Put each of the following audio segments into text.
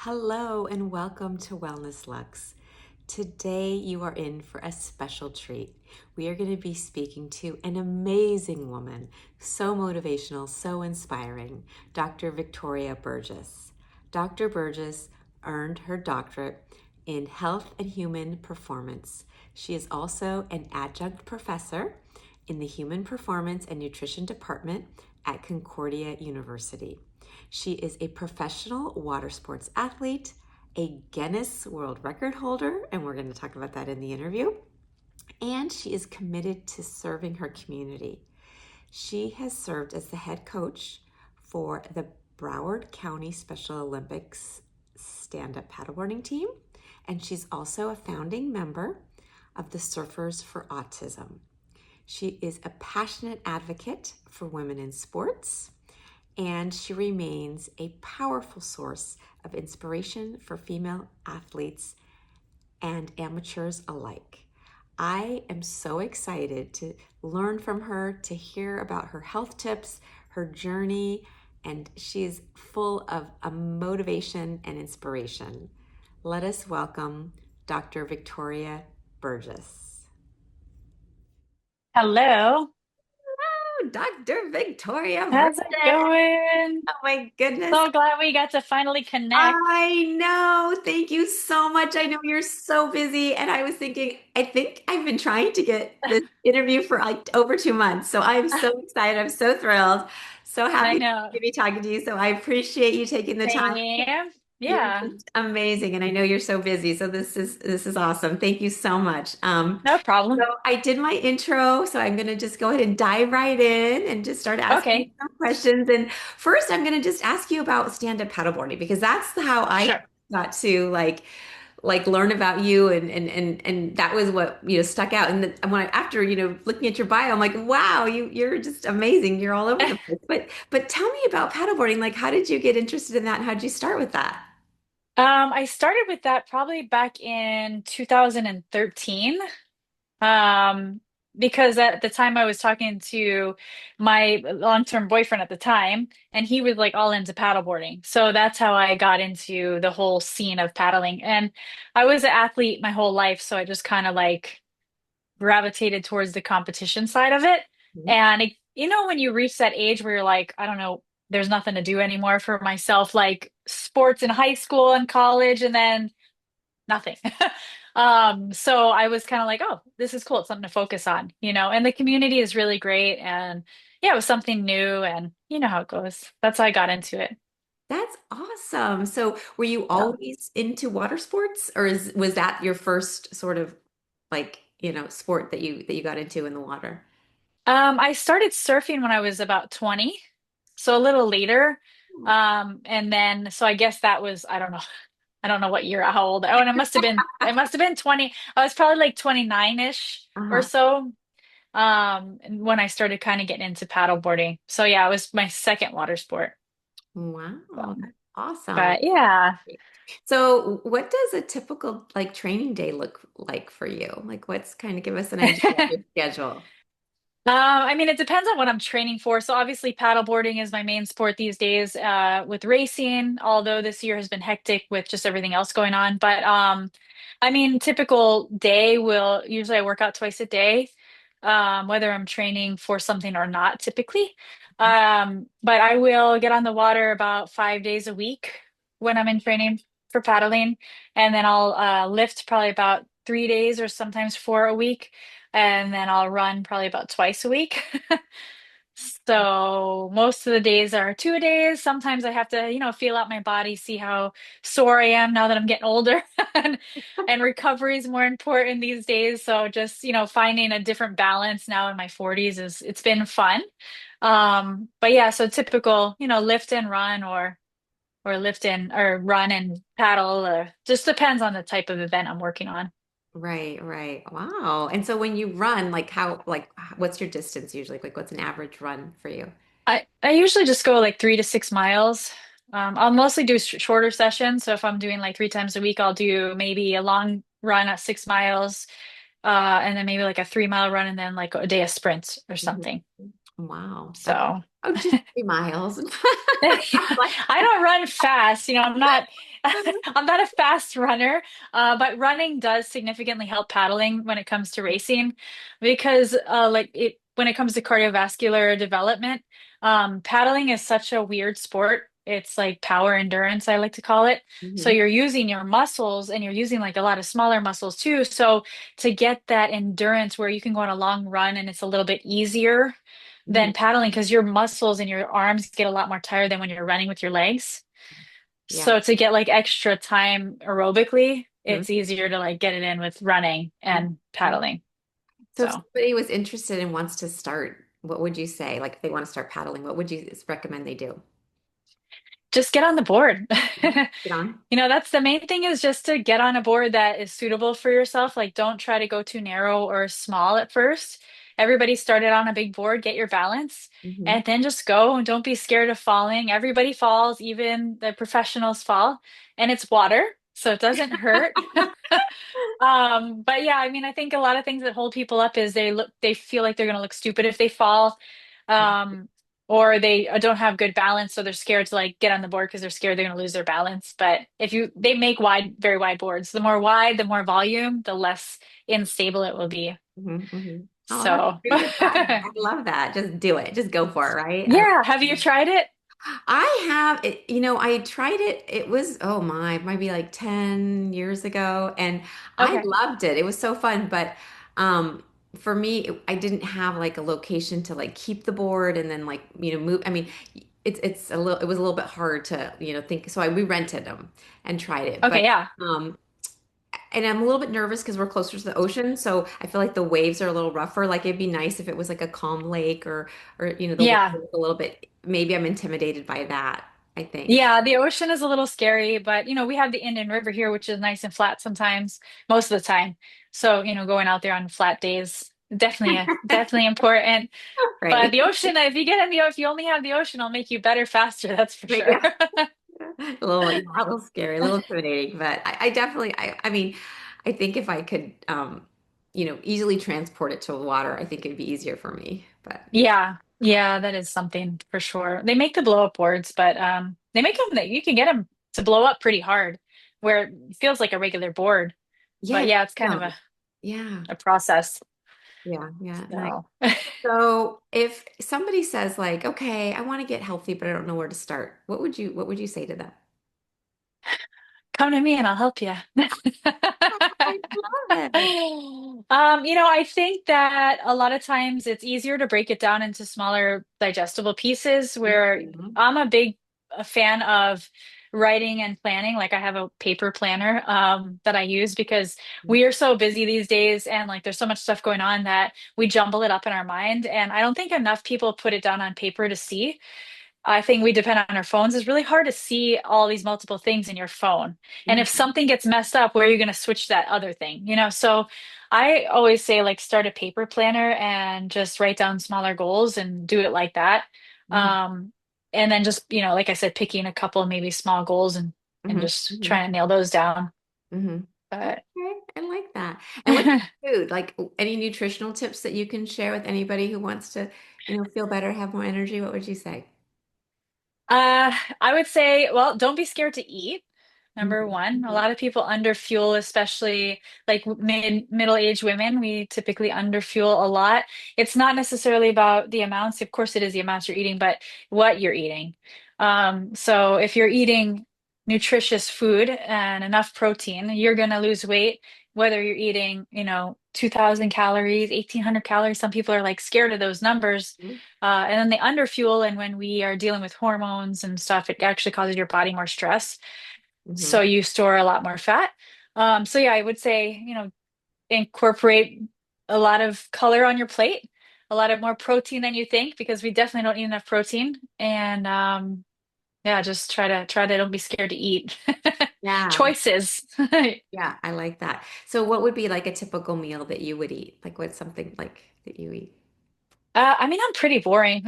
Hello and welcome to Wellness Lux. Today you are in for a special treat. We are going to be speaking to an amazing woman, so motivational, so inspiring, Dr. Victoria Burgess. Dr. Burgess earned her doctorate in health and human performance. She is also an adjunct professor in the Human Performance and Nutrition Department at Concordia University. She is a professional water sports athlete, a Guinness World Record holder, and we're going to talk about that in the interview. And she is committed to serving her community. She has served as the head coach for the Broward County Special Olympics stand-up paddleboarding team, and she's also a founding member of the Surfers for Autism. She is a passionate advocate for women in sports, and she remains a powerful source of inspiration for female athletes and amateurs alike. I am so excited to learn from her, to hear about her health tips, her journey, and she is full of motivation and inspiration. Let us welcome Dr. Victoria Burgess. Hello. Dr. Victoria How's it Burgess. going? Oh my goodness. So glad we got to finally connect. I know. Thank you so much. I know you're so busy. And I was thinking, I think I've been trying to get this interview for like over 2 months. So I'm so excited. I'm so thrilled. So I happy know. to be talking to you. So I appreciate you taking the time. Same. You're Yeah, just amazing. And I know you're so busy. So this is awesome. Thank you so much. no So problem. I did my intro, so I'm going to just go ahead and dive right in and just start asking you Okay, some questions. And first, I'm going to just ask you about stand-up paddleboarding because that's how I sure. got to like learn about you and that was what stuck out. And when after looking at your bio, I'm like, wow, you're just amazing. You're all over the place. But tell me about paddleboarding. Like, how did you get interested in that? And how did you start with that? I started with that probably back in 2013. Um, because at the time I was talking to my long-term boyfriend at the time, and he was like all into paddleboarding. So that's how I got into the whole scene of paddling. And I was an athlete my whole life, so I just kind of like gravitated towards the competition side of it. And when you reach that age where you're like, I don't know, there's nothing to do anymore for myself, like sports in high school and college, and then nothing. So I was kind of like, oh, this is cool. It's something to focus on. And the community is really great. And yeah, it was something new, and you know how it goes. That's how I got into it. That's awesome. So were you So, always into water sports or was that your first sort of sport that you got into in the water? I started surfing when I was about 20, so a little later. And then, so I guess that was, I don't know what year, how old. Oh, and it must have been 20. I was probably like 29-ish or Uh-huh. so. And when I started kind of getting into paddleboarding. So yeah, it was my second water sport. Wow, Um, that's awesome. but yeah. So what does a typical like training day look like for you? Like what's kind of give us an idea of your schedule? I mean, it depends on what I'm training for. So obviously paddleboarding is my main sport these days, with racing, although this year has been hectic with just everything else going on. But I mean, typical day will usually I work out twice a day, whether I'm training for something or not, typically. But I will get on the water about 5 days a week when I'm in training for paddling. And then I'll lift probably about 3 days or sometimes four a week, and then I'll run probably about twice a week. So most of the days are 2 days. Sometimes I have to, feel out my body, see how sore I am now that I'm getting older. and, and recovery is more important these days. So just, finding a different balance now in my 40s it's been fun. But yeah, so typical, lift and run, or lift and or run and paddle, just depends on the type of event I'm working on. Right, right. Wow. And so when you run, what's your distance usually? Like what's an average run for you? I usually just go like 3 to 6 miles. I'll mostly do shorter sessions. So if I'm doing like 3 times a week, I'll do maybe a long run at 6 miles, and then maybe like a 3 mile run, and then like a day of sprints or Mhm. something. Wow. Okay. So Oh, just 3 miles. Like, I don't run fast. I'm not I'm not a fast runner, but running does significantly help paddling when it comes to racing because like it when it comes to cardiovascular development, paddling is such a weird sport. It's like power endurance, I like to call it. So hmm you're using your muscles and you're using like a lot of smaller muscles too. So to get that endurance where you can go on a long run and it's a little bit easier hmm than paddling because your muscles and your arms get a lot more tired than when you're running with your legs. Yeah. So to get like extra time aerobically, Mhm. it's easier to like get it in with running and Mhm. paddling. So if So somebody was interested and wants to start, what would you say? Like if they want to start paddling, what would you recommend they do? just get on the board. Get on. That's the main thing is just to get on a board that is suitable for yourself. Like, don't try to go too narrow or small at first. Everybody started on a big board, get your balance, hmm and then just go and don't be scared of falling. Everybody falls, even the professionals fall, and it's water, so it doesn't hurt. But yeah, I mean, I think a lot of things that hold people up is they feel like they're going to look stupid if they fall. Um, or they don't have good balance, so they're scared to like get on the board because they're scared they're going to lose their balance. But they make very wide boards. The more wide, the more volume, the less unstable it will be. Oh, that's So, great advice. I love that. Just do it. Just go for it, right? yeah, have you tried it? I have it, I tried it. It was, oh my, maybe like 10 years ago, and I Okay. loved it. It was so fun, but for me, I didn't have like a location to like keep the board and then like, move. I mean, it was a little bit hard to, think. So we rented them and tried it, Okay, but yeah. um and I'm a little bit nervous because we're closer to the ocean, so I feel like the waves are a little rougher. Like it'd be nice if it was like a calm lake or the water Yeah. was a little bit. Maybe I'm intimidated by that, I think. Yeah, the ocean is a little scary, but we have the Indian River here, which is nice and flat sometimes, most of the time. So, going out there on flat days, definitely important. But Right. the ocean, if you only have the ocean, it'll make you better faster, that's for Right, sure. yeah. A little scary, a little intimidating, but I definitely, I mean, I think if I could, easily transport it to water, I think it'd be easier for me. But Yeah, yeah, that is something for sure. They make the blow up boards, but they make them that you can get them to blow up pretty hard, where it feels like a regular board. But yeah, yeah, it's kind of yeah, yeah, a process. yeah. Nice. So. So if somebody says like, okay, I want to get healthy, but I don't know where to start, what would you say to them? Come to me and I'll help you. I love it. I think that a lot of times it's easier to break it down into smaller digestible pieces where Mhm. I'm a fan of writing and planning. Like I have a paper planner that I use because we are so busy these days and like there's so much stuff going on that we jumble it up in our mind. And I don't think enough people put it down on paper to see. I think we depend on our phones. It's really hard to see all these multiple things in your phone. And if Mhm. something gets messed up, where are you going to switch that other thing? So I always say like start a paper planner and just write down smaller goals and do it like that. Mhm. Um, and then just, like I said, picking a couple maybe small goals and Mhm. just Mhm. trying to nail those down. Mhm. But Okay, I like that. And what about food? Like any nutritional tips that you can share with anybody who wants to, feel better, have more energy? What would you say? I would say, well, don't be scared to eat. Number Mhm. one, a Mhm. lot of people underfuel, especially like middle-aged women. We typically underfuel a lot. It's not necessarily about the amounts. Of course, it is the amounts you're eating, but what you're eating. So if you're eating nutritious food and enough protein, you're going to lose weight, whether you're eating, 2,000 calories, 1,800 calories. Some people are like scared of those numbers and then they underfuel, and when we are dealing with hormones and stuff, it actually causes your body more stress. So Mhm. you store a lot more fat. So yeah, I would say, incorporate a lot of color on your plate, a lot of more protein than you think, because we definitely don't eat enough protein. And yeah, just try to don't be scared to eat. Yeah. Choices. Yeah, I like that. So what would be like a typical meal that you would eat? Like what's something like that you eat? I mean, I'm pretty boring.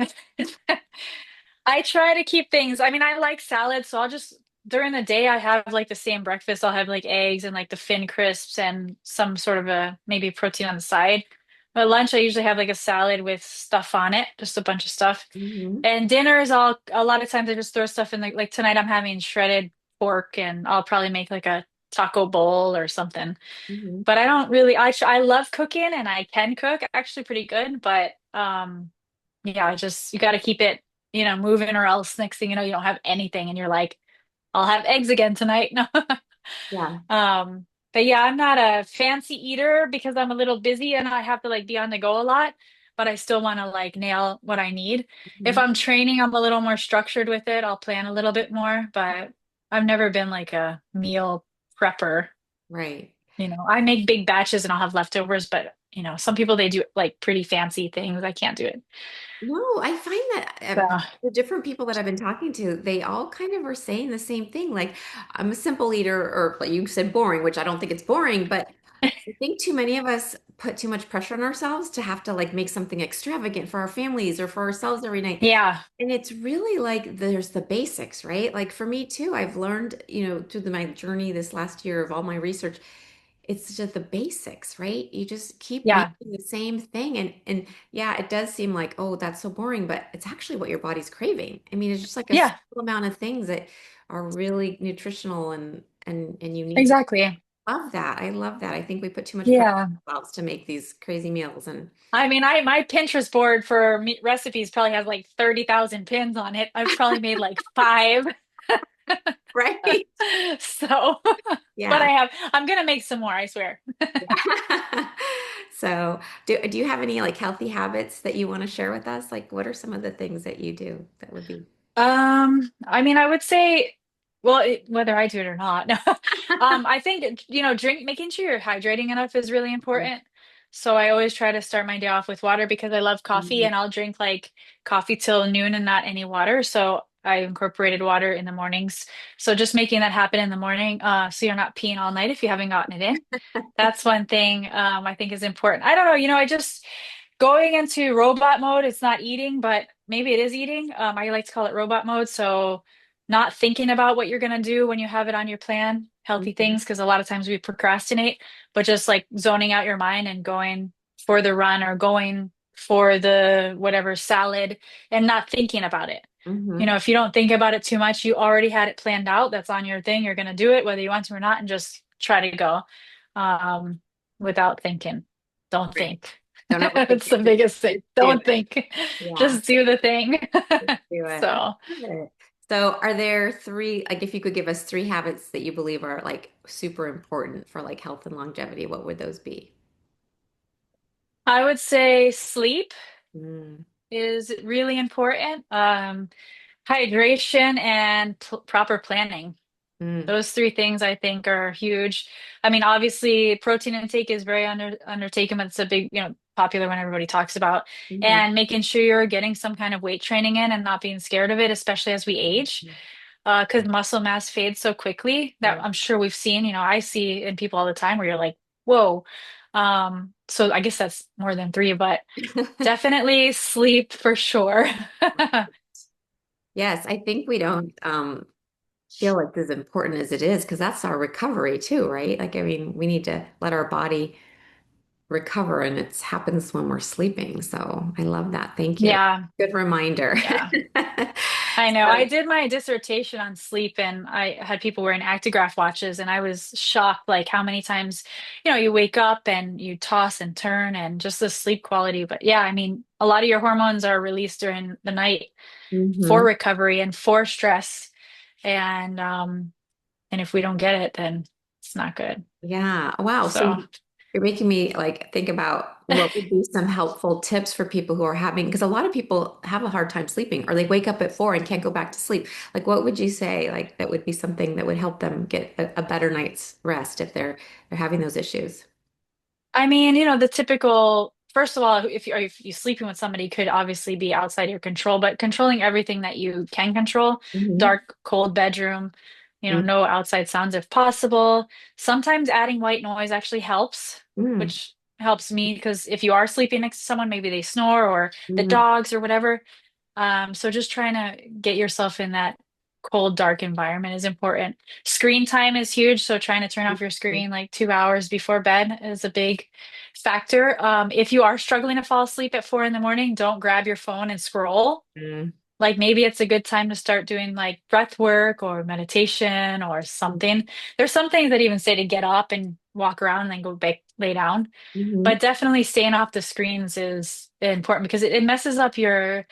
I try to keep things. I mean, I like salad, so I'll just during the day I have like the same breakfast. I'll have like eggs and like the Fin crisps and some sort of a maybe protein on the side. At lunch, I usually have like a salad with stuff on it, just a bunch of stuff. Mm-hmm. And dinner is all, a lot of times I just throw stuff in like tonight I'm having shredded pork and I'll probably make like a taco bowl or something. Mm-hmm. But I don't really, I love cooking and I can cook actually pretty good, but yeah, I just, you got to keep it, moving or else next thing you know, you don't have anything and you're like, I'll have eggs again tonight. No. Yeah. Um, but yeah, I'm not a fancy eater because I'm a little busy and I have to like be on the go a lot, but I still want to like nail what I need. If Mm-hmm. I'm training, I'm a little more structured with it. I'll plan a little bit more, but I've never been like a meal prepper. Right. I make big batches and I'll have leftovers, but some people they do like pretty fancy things. I can't do it. No, I find that So, the different people that I've been talking to, they all kind of are saying the same thing. Like, I'm a simple eater, or like you said, boring, which I don't think it's boring, but I think too many of us put too much pressure on ourselves to have to like make something extravagant for our families or for ourselves every night. yeah, And it's really like there's the basics, right? Like for me too, I've learned, through my journey this last year of all my research, it's just the basics, right? You just keep yeah, making the same thing. And yeah, it does seem like, oh, that's so boring, but it's actually what your body's craving. I mean, it's just like a yeah, small amount of things that are really nutritional and you need to exactly. love that. I love that. I think we put too much pressure Yeah. on ourselves to make these crazy meals and I mean, my Pinterest board for recipes probably has like 30,000 pins on it. I've probably made like five. right. So, but Yeah. I'm gonna make some more, I swear. So, do you have any like healthy habits that you want to share with us? Like, what are some of the things that you do that would be? I mean, I would say, well, whether I do it or not, no. I think, making sure you're hydrating enough is really important. So I always try to start my day off with water because I love coffee Mhm. and I'll drink like coffee till noon and not any water. So I incorporated water in the mornings. So just making that happen in the morning, so you're not peeing all night if you haven't gotten it in. That's one thing I think is important. I don't know, I just going into robot mode, it's not eating, but maybe it is eating. I like to call it robot mode. So not thinking about what you're going to do when you have it on your plan, healthy Mhm. things, because a lot of times we procrastinate, but just like zoning out your mind and going for the run or going for the whatever salad and not thinking about it. Mhm. If you don't think about it too much, you already had it planned out. That's on your thing. You're going to do it whether you want to or not, and just try to go um, without thinking. Don't Right. think. Don't overthink That's it. the biggest thing. Just do Don't it. think. Yeah. Just do the thing. Just do it. I So, love it. So, are there three, like, if you could give us three habits that you believe are like super important for like health and longevity, what would those be? I would say sleep Mm, is really important. Hydration and proper planning. mm, Those three things I think are huge. I mean, obviously, protein intake is very undertaken, but it's a big, popular one everybody talks about. mhm, And making sure you're getting some kind of weight training in and not being scared of it, especially as we age, mhm. because muscle mass fades so quickly that Right. I'm sure we've seen. I see in people all the time where you're like, whoa. So I guess that's more than three, but definitely sleep for sure. Yes, I think we don't feel like as important as it is because that's our recovery too, right? Like, I mean, we need to let our body recover and it happens when we're sleeping. So I love that. Thank you. Yeah, Good reminder. yeah. I know. I So, did my dissertation on sleep and I had people wearing actigraph watches and I was shocked like how many times, you wake up and you toss and turn and just the sleep quality. But yeah, I mean, a lot of your hormones are released during the night for mhm. recovery and for stress. And if we don't get it, then it's not good. Yeah. Wow. So So you're making me like think about what would be some helpful tips for people who are having, because a lot of people have a hard time sleeping or they wake up at 4 and can't go back to sleep. Like, what would you say? Like, that would be something that would help them get a better night's rest if they're having those issues. I mean, the typical, first of all, if you sleeping with somebody could obviously be outside your control, but controlling everything that you can control, Hmm. dark, cold bedroom, no outside sounds if possible. Sometimes adding white noise actually helps, Mm-hmm. which helps me because if you are sleeping next to someone, maybe they snore or the Hmm. dogs or whatever. So just trying to get yourself in that cold, dark environment is important. Screen time is huge. So trying to turn off your screen like 2 hours before bed is a big factor. If you are struggling to fall asleep at 4 in the morning, don't grab your phone and scroll. Mm-hmm. Like maybe it's a good time to start doing like breath work or meditation or something. There's some things that even say to get up and walk around and then go back, lay down. Mm-hmm. But definitely staying off the screens is important because it messes up your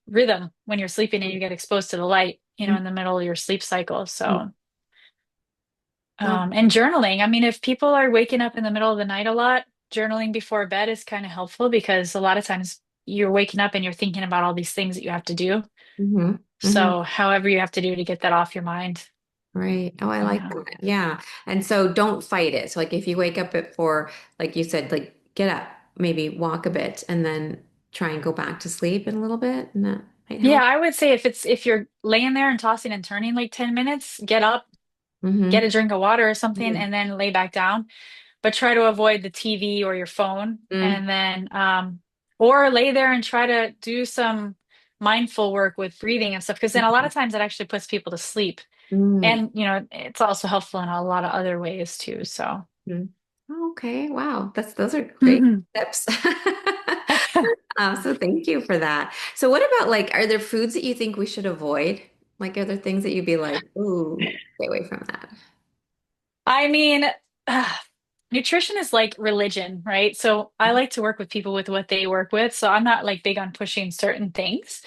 rhythm when you're sleeping and you get exposed to the light, in the middle of your sleep cycle. So, Oh, and journaling. I mean, if people are waking up in the middle of the night a lot, journaling before bed is kind of helpful because a lot of times you're waking up and you're thinking about all these things that you have to do. mm-hmm. Mm-hmm. So, however you have to do to get that off your mind. Right. Oh, I like Yeah. that. Yeah. And so don't fight it. So like if you wake up at 4, like you said, like get up, maybe walk a bit and then try and go back to sleep in a little bit and that might Yeah, help. I would say if you're laying there and tossing and turning like 10 minutes, get up, get Mm-hmm. a drink of water or something, and then lay back down. But try to avoid the TV or your phone. Mm-hmm. And then, or lay there and try to do some mindful work with breathing and stuff. Because then a lot of times it actually puts people to sleep. Mm-hmm. And, it's also helpful in a lot of other ways too. So, Oh, okay. Wow. Those are great Mhm. tips. So thank you for that. So what about like, are there foods that you think we should avoid? Like, are there things that you'd be like, ooh, stay away from that? I mean, uh, nutrition is like religion, right? So I like to work with people with what they work with. So I'm not like big on pushing certain things,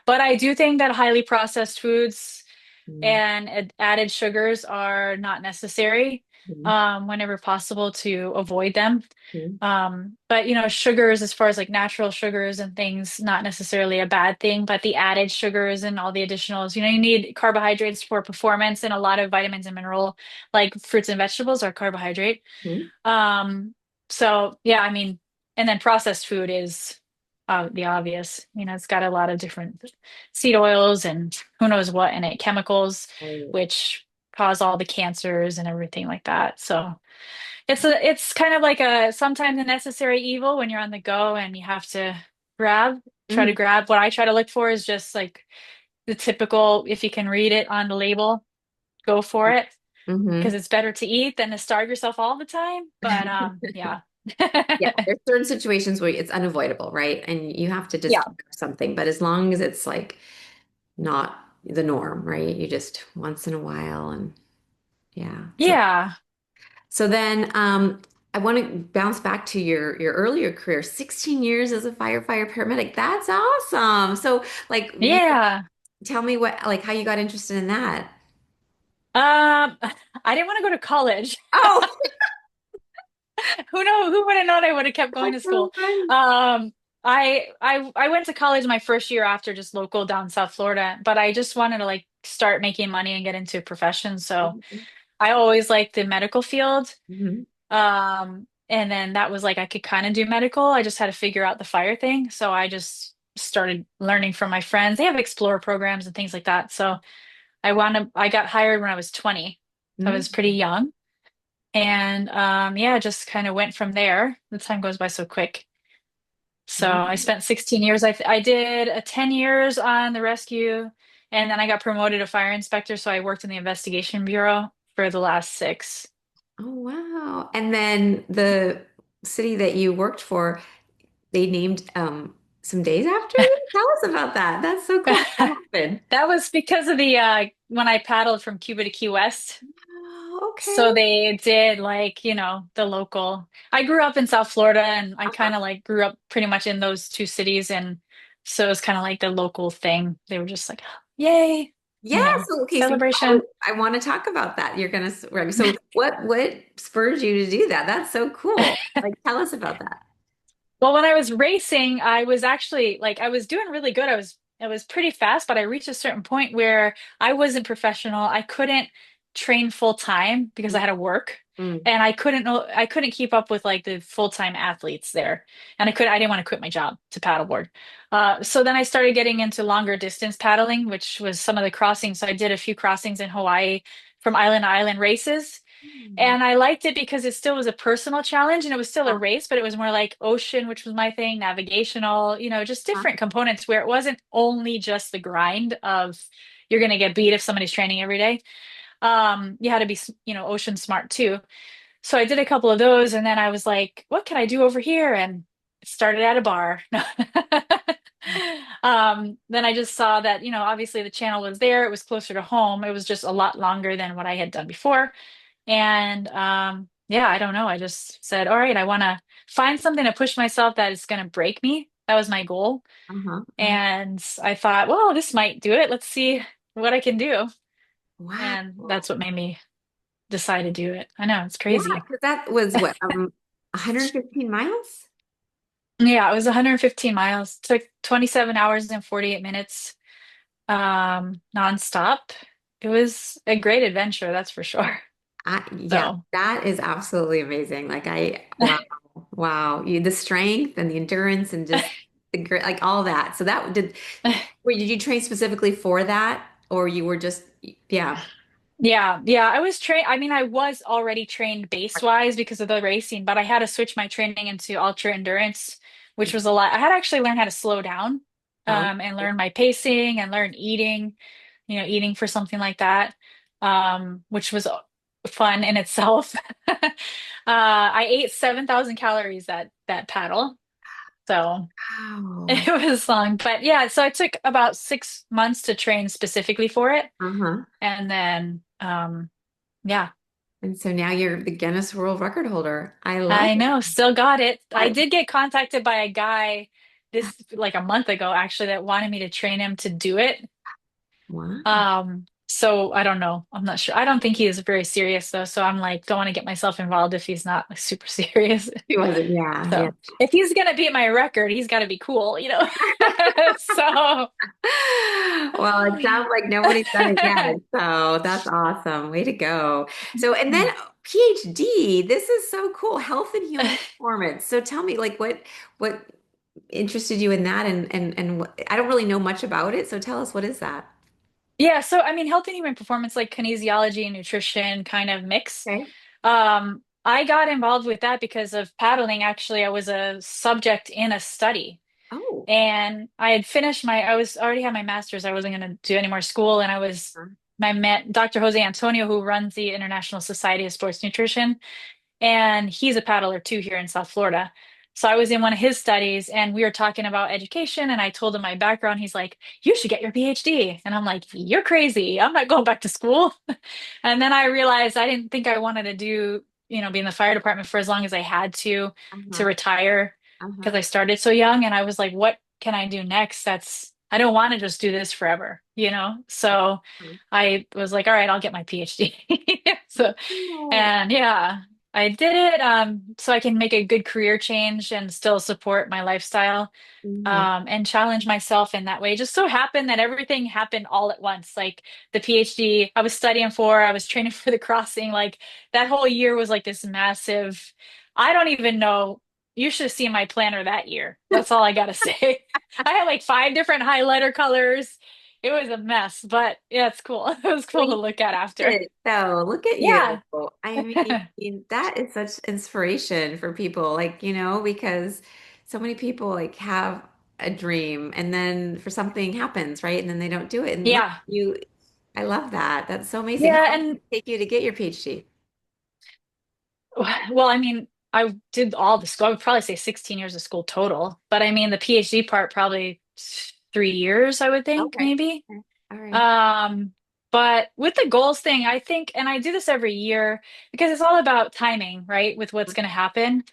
but I do think that highly processed foods Mm-hmm. and added sugars are not necessary, whenever possible to avoid them. But sugars, as far as like natural sugars and things, not necessarily a bad thing, but the added sugars and all the additionals, you need carbohydrates for performance, and a lot of vitamins and mineral, like fruits and vegetables, are carbohydrate. Mm-hmm. Um, so yeah, I mean, and then processed food is the obvious. It's got a lot of different seed oils and who knows what in it, chemicals, Right. which cause all the cancers and everything like that. So it's kind of like a sometimes a necessary evil when you're on the go and you have to try to Mm-hmm. grab. What I try to look for is just like the typical, if you can read it on the label, go for it because Mm-hmm. it's better to eat than to starve yourself all the time. But yeah. Yeah, there's certain situations where it's unavoidable, right? And you have to just Yeah. grab something. But as long as it's like not the norm, right? You just once in a while and yeah. Yeah. So then I want to bounce back to your earlier career, 16 years as a firefighter paramedic. That's awesome. So like Yeah. tell me what like how you got interested in that. Um, I didn't want to go to college. Oh, Who would have known I would have kept going that's to so school? fun. I went to college my first year after, just local down South Florida, but I just wanted to like start making money and get into a profession. So I always liked the medical field. Mhm. And then that was like I could kind of do medical. I just had to figure out the fire thing. So I just started learning from my friends. They have Explorer programs and things like that. So I got hired when I was 20. So I was Mhm. pretty young. And yeah, just kind of went from there. The time goes by so quick. So I Mhm. spent 16 years. I did 10 years on the rescue, and then I got promoted to fire inspector. So I worked in the investigation bureau for the last 6. Oh, wow. And then the city that you worked for, they named some days after you? Tell us about that. That's so cool. What happened? That was because of the when I paddled from Cuba to Key West. Oh, okay. So they did like, the local. I grew up in South Florida and I Uh-huh. kind of like grew up pretty much in those 2 cities. And so it was kind of like the local thing. They were just like, yay, Yes. Okay. So celebration. I want to talk about that. You're gonna right. So what spurred you to do that? That's so cool. Like, tell us about that. Well, when I was racing, I was actually like I was doing really good. I was pretty fast, but I reached a certain point where I wasn't professional. I couldn't train full time because I had to work. Mm. And I couldn't keep up with like the full-time athletes there. And I didn't want to quit my job to paddleboard. So then I started getting into longer distance paddling, which was some of the crossings. So I did a few crossings in Hawaii from island to island races. Mm. And I liked it because it still was a personal challenge and it was still a Uh-huh. race, but it was more like ocean, which was my thing, navigational, just different components where it wasn't only just the grind of you're going to get beat if somebody's training every day. You had to be, ocean smart too. So I did a couple of those, and then I was like, what can I do over here? And it started at a bar. No. Then I just saw that, obviously the channel was there. It was closer to home. It was just a lot longer than what I had done before. And yeah, I don't know. I just said, all right, I want to find something to push myself that is going to break me. That was my goal. Uh-huh. Uh-huh. And I thought, well, this might do it. Let's see what I can do. Wow. And that's what made me decide to do it. I know, it's Yeah, crazy. because that was what, 115 miles? Yeah, it was 115 miles. Took 27 hours and 48 minutes, nonstop. It was a great adventure, that's for sure. Yeah, So, that is absolutely amazing. Wow, wow. The strength and the endurance and just the grit, like all that. So wait, did you train specifically for that? Or you were just, yeah. yeah, yeah, I was trained. I mean, I was already trained base-wise because of the racing, but I had to switch my training into ultra endurance, which was a lot. I had to actually learn how to slow down, Oh, and learn my pacing and learn eating, eating for something like that, which was fun in itself. I ate 7,000 calories that paddle. So wow. it was long. But yeah, so I took about 6 months to train specifically for it. Uh-huh. And then yeah, And so now you're the Guinness World Record holder. I love I know, still got it. I that. did get contacted by a guy this like a month ago actually that wanted me to train him to do it. Wow. So I don't know. I'm not sure. I don't think he is very serious though. So I'm like, don't want to get myself involved if he's not like super serious. He wasn't, yeah, yeah. So if he's gonna beat my record, he's got to be cool. So Well, it sounds like nobody's done it yet. So that's awesome. Way to go. So, and then PhD, this is so cool. Health and human performance. So tell me, like, what interested you in that? I don't really know much about it. So tell us, what is that? yeah, so I mean, health and human performance, like kinesiology and nutrition kind of mix. Okay. I got involved with that because of paddling. Actually, I was a subject in a study. Oh. And I was already had my master's. I wasn't going to do any more school. And I met Dr. Jose Antonio, who runs the International Society of Sports Nutrition. And he's a paddler too here in South Florida. So I was in one of his studies and we were talking about education. And I told him my background. He's like, you should get your PhD. And I'm like, you're crazy. I'm not going back to school. And then I realized I didn't think I wanted to do, be in the fire department for as long as I had to Uh-huh. retire Uh-huh. because I started so young and I was like, what can I do next? I don't want to just do this forever. So I was like, all right, I'll get my PhD. So, Oh. and yeah, I did it so I can make a good career change and still support my lifestyle, Mhm. and challenge myself in that way. It just so happened that everything happened all at once. Like the PhD, I was studying for, I was training for the crossing. Like that whole year was like this massive, I don't even know. You should have seen my planner that year. That's all I gotta say. I had like five different highlighter colors. It was a mess, but yeah, it's cool. It was Well, cool to you look at after. did it. So look at Yeah. you. I mean, that is such inspiration for people, because so many people like have a dream and then for something happens, right? And then they don't do it. And look, Yeah. I love that. That's so amazing. How Yeah. long did And it take you to get your PhD? well, I mean, I did all the school. I would probably say 16 years of school total. But I mean, the PhD part probably 3 years, I would think, Okay. maybe. Okay. All right. Um, but with the goals thing, I think, and I do this every year because it's all about timing, right? With what's going to happen.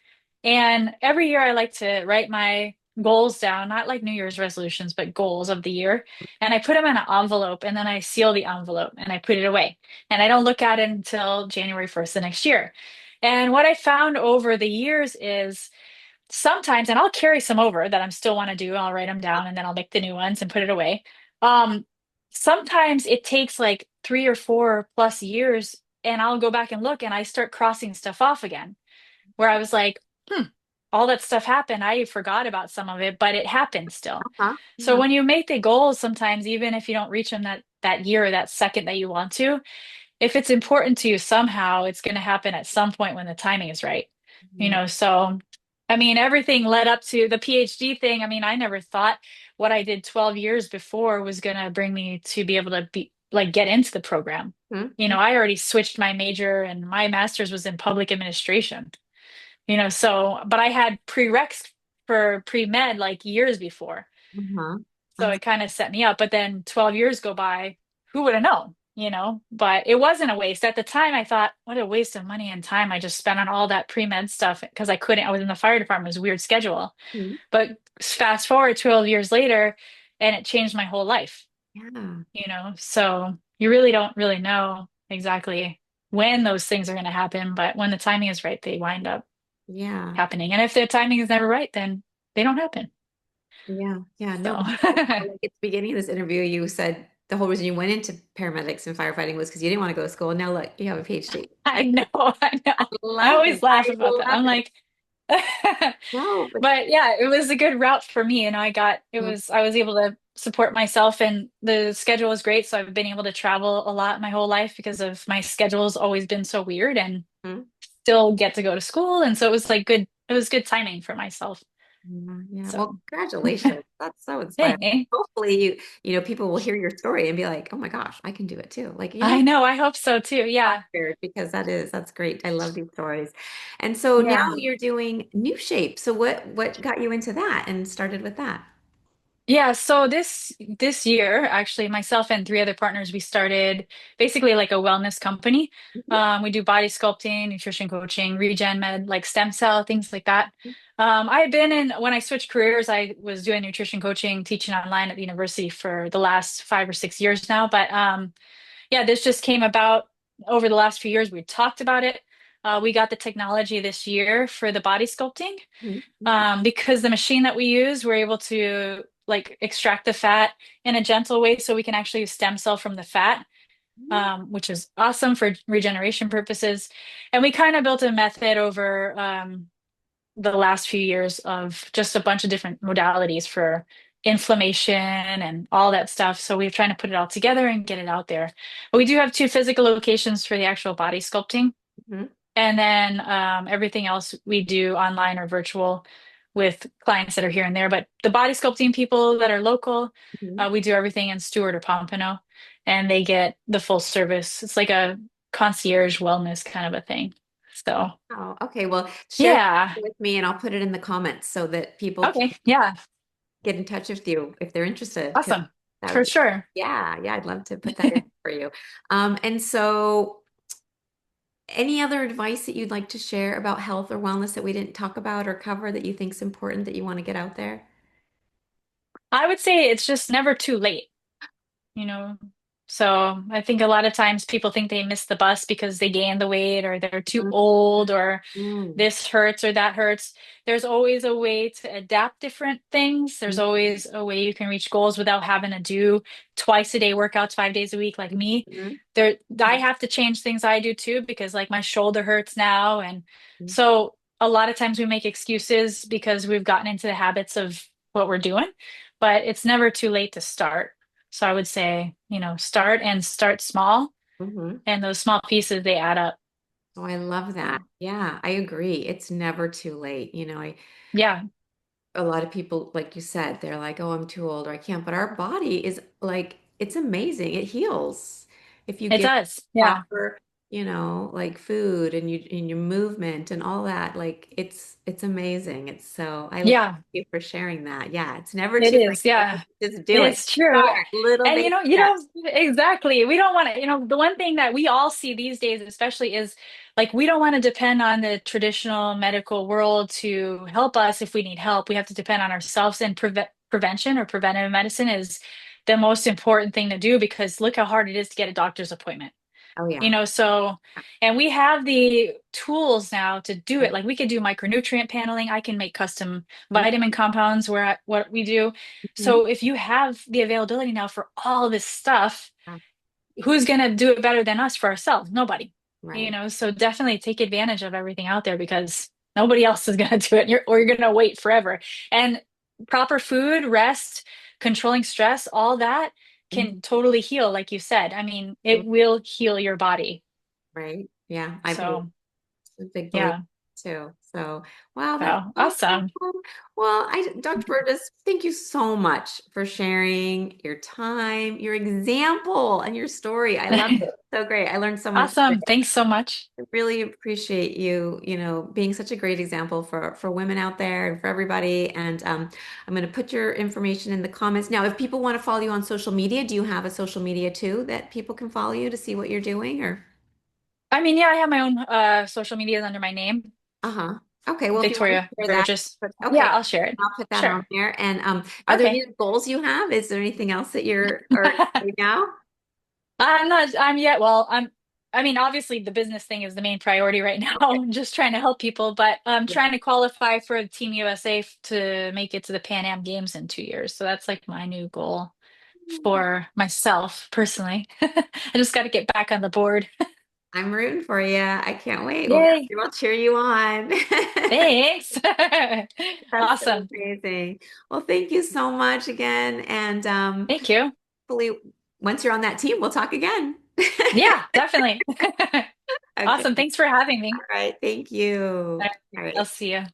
And every year I like to write my goals down, not like New Year's resolutions, but goals of the year. And I put them in an envelope and then I seal the envelope and I put it away. And I don't look at it until January 1st the next year. And what I found over the years is sometimes, and I'll carry some over that I still want to do. I'll write them down and then I'll make the new ones and put it away. Um, Sometimes it takes like 3 or 4 plus years, and I'll go back and look and I start crossing stuff off again, where I was like, all that stuff happened. I forgot about some of it, but it happened still. Uh-huh. So Yeah. when you make the goals, sometimes even if you don't reach them that year or that second that you want to, if it's important to you somehow, it's going to happen at some point when the timing is right. Mhm. So I mean, everything led up to the PhD thing. I mean, I never thought what I did 12 years before was going to bring me to be able to be like get into the program. You Mm-hmm. know, I already switched my major and my master's was in public administration. You know, so but I had prereqs for pre-med like years before. Uh-huh. So Uh, it kind of set me up. But then 12 years go by, who would have known, you know? But it wasn't a waste. At the time, I thought, what a waste of money and time I just spent on all that pre-med stuff because I was in the fire department, it was a weird schedule. mhm. But fast forward 12 years later, and it changed my whole life, Yeah. you know? So you really don't really know exactly when those things are going to happen, but when the timing is right, they wind up Yeah. happening. And if the timing is never right, then they don't happen. Yeah. Yeah. No, So but I love how, like, at the beginning of this interview, you said the whole reason you went into paramedics and firefighting was because you didn't want to go to school. Now look, you have a PhD. I know, I I know. I love always it. laugh I about that. love I'm it. like, No, but but yeah, it was a good route for me. And I was able to support myself and the schedule was great. So I've been able to travel a lot my whole life because of my schedule's always been so weird and Mhm. still get to go to school. And so it was like it was good timing for myself. Yeah, yeah. Well, So, congratulations. That's so inspiring. hey, Hopefully people will hear your story and be like, "Oh my gosh, I can do it too." Like, I know, I hope so too. Yeah. inspired because that's great. I love these stories. And so now Yeah. you're doing NuShape. So what got you into that and started with that? Yeah, so this year, actually, myself and three other partners, we started basically like a wellness company. We do body sculpting, nutrition coaching, regen med, like stem cell, things like that. I had been in when I switched careers, I was doing nutrition coaching, teaching online at the university for the last 5 or 6 years now. But yeah, this just came about over the last few years. We talked about it. We got the technology this year for the body sculpting Mhm. because the machine that we use, we're able to like extract the fat in a gentle way so we can actually use stem cell from the fat, which is awesome for regeneration purposes. And we kind of built a method over the last few years of just a bunch of different modalities for inflammation and all that stuff. So we're trying to put it all together and get it out there. But we do have two physical locations for the actual body sculpting. Mhm. And then everything else we do online or virtual with clients that are here and there. But the body sculpting people that are local, Mhm. we do everything in Stewart or Pompano, and they get the full service. It's like a concierge wellness kind of a thing. So, Oh, okay. Well, share yeah. it with me and I'll put it in the comments so that people can Okay. Yeah. get in touch with you if they're interested. Because Awesome. that would For be, sure. yeah, yeah, I'd love to put that in for you. And so any other advice that you'd like to share about health or wellness that we didn't talk about or cover that you think is important that you want to get out there? I would say it's just never too late. You know. So I think a lot of times people think they missed the bus because they gained the weight or they're too old or Mm-hmm. this hurts or that hurts. There's always a way to adapt different things. There's always a way you can reach goals without having to do twice a day workouts 5 days a week like me. Mm-hmm. I have to change things I do too because like my shoulder hurts now. And so a lot of times we make excuses because we've gotten into the habits of what we're doing, but it's never too late to start. So I would say, you know, start small, Mm-hmm. and those small pieces they add up. Oh, I love that. So Yeah, I agree. It's never too late. yeah, A lot of people, like you said, they're like, oh, I'm too old or I can't. But our body is like, it's amazing. It heals if you it give does. Yeah. proper, like food and your movement and all that. Like it's amazing. It's so I love Yeah, you for sharing that. Yeah, it's never it too is. late. Yeah. Just do it. It's true. Start little And baby you steps. don't exactly. We don't want to, the one thing that we all see these days, especially is like we don't want to depend on the traditional medical world to help us if we need help. We have to depend on ourselves and prevention or preventive medicine is the most important thing to do because look how hard it is to get a doctor's appointment. Oh yeah. So, and we have the tools now to do it. Like we could do micronutrient paneling. I can make custom vitamin compounds what we do. Mhm. So if you have the availability now for all this stuff, who's going to do it better than us for ourselves? Nobody. Right. So definitely take advantage of everything out there because nobody else is going to do it. Or you're going to wait forever. And proper food, rest, controlling stress, all that Mhm. can totally heal, like you said. I mean, it will heal your body. Right. Yeah. I believe So, a big belief yeah. too. So, wow, that's Wow, awesome. awesome. Well, Dr. Burgess, thank you so much for sharing your time, your example, and your story. I love it. So great. I learned so much today. Awesome. Thanks so much. I really appreciate you, being such a great example for women out there and for everybody. And I'm going to put your information in the comments. Now, if people want to follow you on social media, do you have a social media too that people can follow you to see what you're doing or? I mean, yeah, I have my own social medias under my name, Uh-huh. Okay, well, if you want to Victoria share that, Burgess. Yeah, okay, I'll share it. I'll put that Sure. on there. And are there Okay. any goals you have? Is there anything else that you're or right now? I'm yet, well, I mean, obviously the business thing is the main priority right now. Okay. I'm just trying to help people, but I'm Yeah. trying to qualify for Team USA to make it to the Pan Am Games in 2 years. So that's like my new goal for myself personally. I just got to get back on the board. I'm rooting for you. I can't wait. Well, Yay. we'll cheer you on. Thanks. That's so Awesome. amazing. Well, thank you so much again. And Thank you. hopefully, once you're on that team, we'll talk again. Yeah, definitely. Okay. Awesome. Thanks for having All me. right. Thank All you. right, All I'll right. see you.